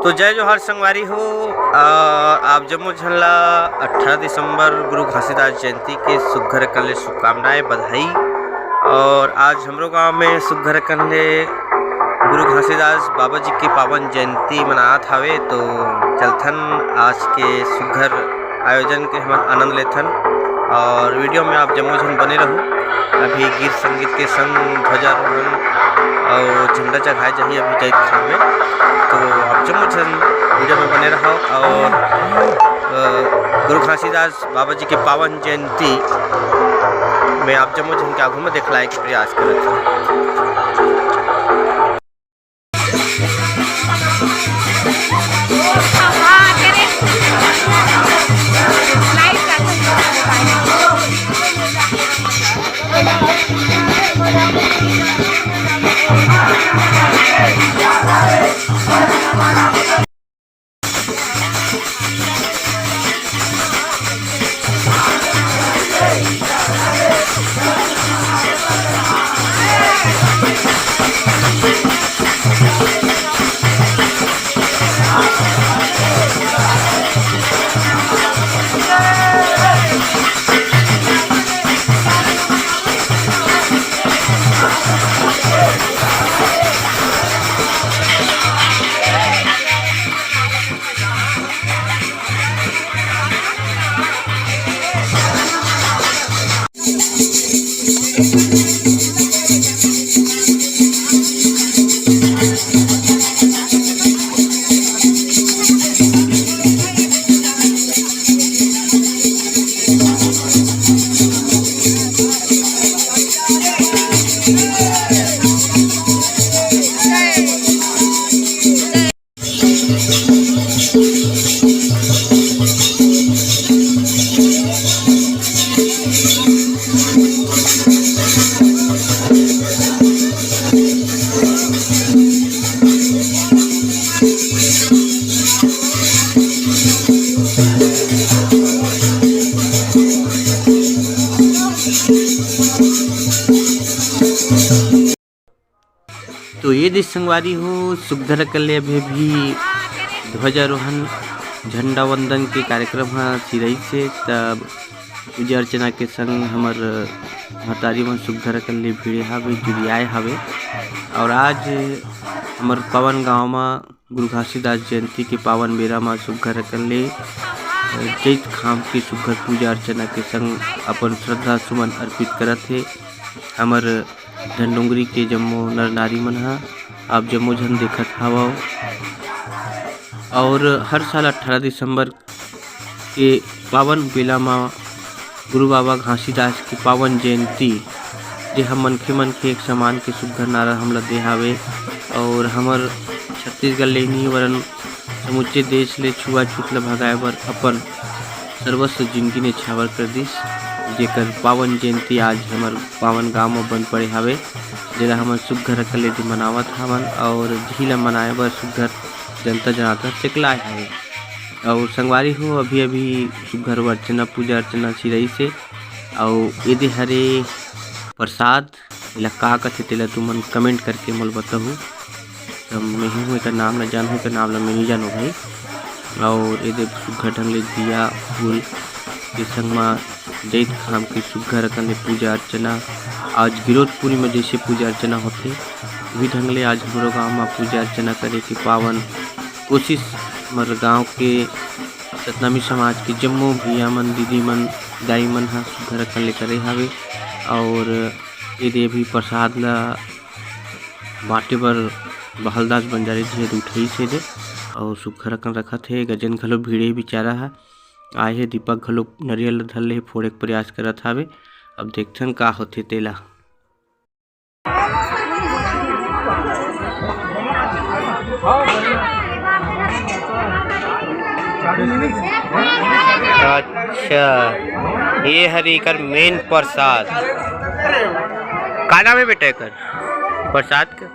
तो जय जोहार संगवारी हो। आप जम्मू झल्ला 18 दिसंबर गुरु घासीदास जयंती के सुघर कले शुभकामनाएं बधाई। और आज हमरो गांव में सुघर कले गुरु घासीदास बाबा जी की पावन जयंती मनात हवे। तो चलथन आज के सुघर आयोजन के हम आनंद लेथन और वीडियो में आप जम्मू झन बने रहो। अभी गीत संगीत के संग ध्वजारोहण और झंडा चढ़ाए जाइए अभी जैत खान में। तो आप जम्मू झन वीडियो में बने रहो और गुरु घासीदास बाबा जी के पावन जयंती में आप जम्मू झन के आगू में दिखलाए के प्रयास करते हैं। तो ये दिस संगवारी हो सुघर कले अभी भी ध्वजारोहण झंडा वंदन के कार्यक्रम सिरई से तब पूजा अर्चना के संग हमर महतारी मन सुघर कले भिड़े हवे जुड़ियाए हवे। और आज हमर पावन गांव में गुरु घासीदास जयंती के पावन बेरा में सुघर कले जैत खाम के सुघर पूजा अर्चना के संग अपन श्रद्धा सुमन अर्पित करत है। हमर धनडोंगरी के जम्मो नर नारी मन आप जम्मो झन देखत हवो। और हर साल 18 दिसंबर के पावन बेला में गुरु बाबा घासीदास की पावन जयंती जे हम मनखे मन के एक समान के सुघर नारा हमला दे हावे। और हमर छत्तीसगढ़ ले नहीं वरन समुचे देश ले छुआछूत ल भगाए बर अपन सर्वस्व जिंदगी ने छावर कर दिस। जेकर पावन जयंती आज हमर पावन गांव में बन पड़े हवे जेला हमन सुघर कले दी मनावत हवन और झीला मनाए बर सुघर जनता जनार्दन चकलाए हवे। और संगवारी हो अभी अभी सुघर अर्चना पूजा अर्चना सिरई से और ये हरे प्रसाद ला का कथे तेला तुमन कमेंट करके मोल बताहू। तब मैं हूँ एक नाम न जानूँ का नाम ला मैं नहीं जानूँ भाई। और ये सुघर ढंग ले दिया फूल के संग में जैत खाम की सुघर कने पूजा अर्चना आज गिरोधपुरी में जैसे पूजा अर्चना होते वही ढंग ले आज हमारे गाँव में पूजा अर्चना करे की पावन कोशिश हमारे गाँव के सतनामी समाज के जम्मो भैया मन दीदी मन दाई मन सुघर कने करे हवे। और ये भी प्रसाद ला बाटे बर बहलदास बंजारे धीरे उठई से दे और सुघर कन रखत है। गजन घलो भीड़े बिचारा है आए है दीपक घलो नरियल धर ले फोड़े के प्रयास करत हवे। अब देखथन का होथे तेला। अच्छा ये हरी कर मेन प्रसाद का नाम है बेटा कर प्रसाद का?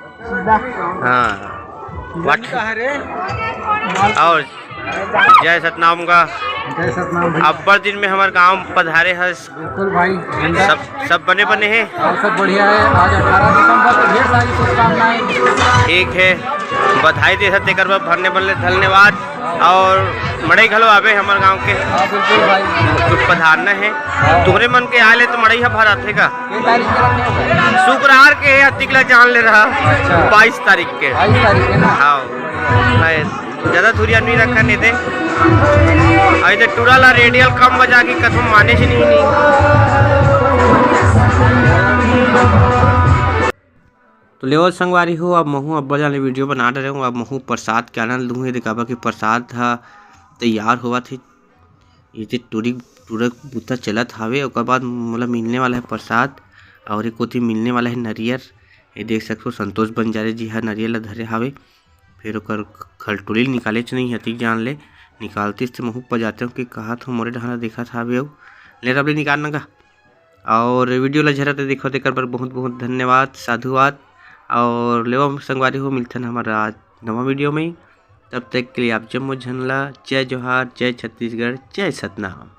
हाँ और जय सतनाम का अब्बर दिन में हमारे गांव पधारे है भाई। सब बने बने हैं सब बढ़िया है। आज 18 दिसंबर ढेर सारी शुभकामनाएं। ठीक है बधाई दे सकते कर भरने बदले धन्यवाद। और मड़ई घलो आवे हमारे गांव के बिल्कुल भाई कुछ पधारना है तुम्हारे मन के आले तो मड़ई भर आते का ये तारीख के रखने हो गए? शुक्रवार के अतिकला जान ले रहा अच्छा। 22 तारीख के 22 तारीख के ना। हाँ ज्यादा दूरिया नहीं रखा नहीं दे ऐसे टूरा ला रेडियल कम बजा के कथम माने से नहीं तो लेवल संगवारी हो। अब महू अब बजा वीडियो बना रहे हूँ। अब महू प्रसाद के आनंद लूँ दिखावा कि प्रसाद हा तैयार हुआ थे ये टूरी टूरा बूता चलत हावे। और बाद मतलब मिलने वाला है प्रसाद और एक कोथी मिलने वाला है नरियर। ये देख सकते हो संतोष बंजारे जी हा नरियर ला धरे हावे। फिर ओकर खलटोली निकाले नहीं हती जान ले निकालती से महू पजाते हो कि कहा था मोरे ढाना देखा था अभी ले रबले निकालना का। और वीडियो ला झरते देखो देकर पर बहुत बहुत धन्यवाद साधुवाद। और लेवा संगवारी हो मिलते हैं हमारा आज नवा वीडियो में। तब तक के लिए आप जम्मू झनला जय जोहार जय छत्तीसगढ़ जय सतनाम।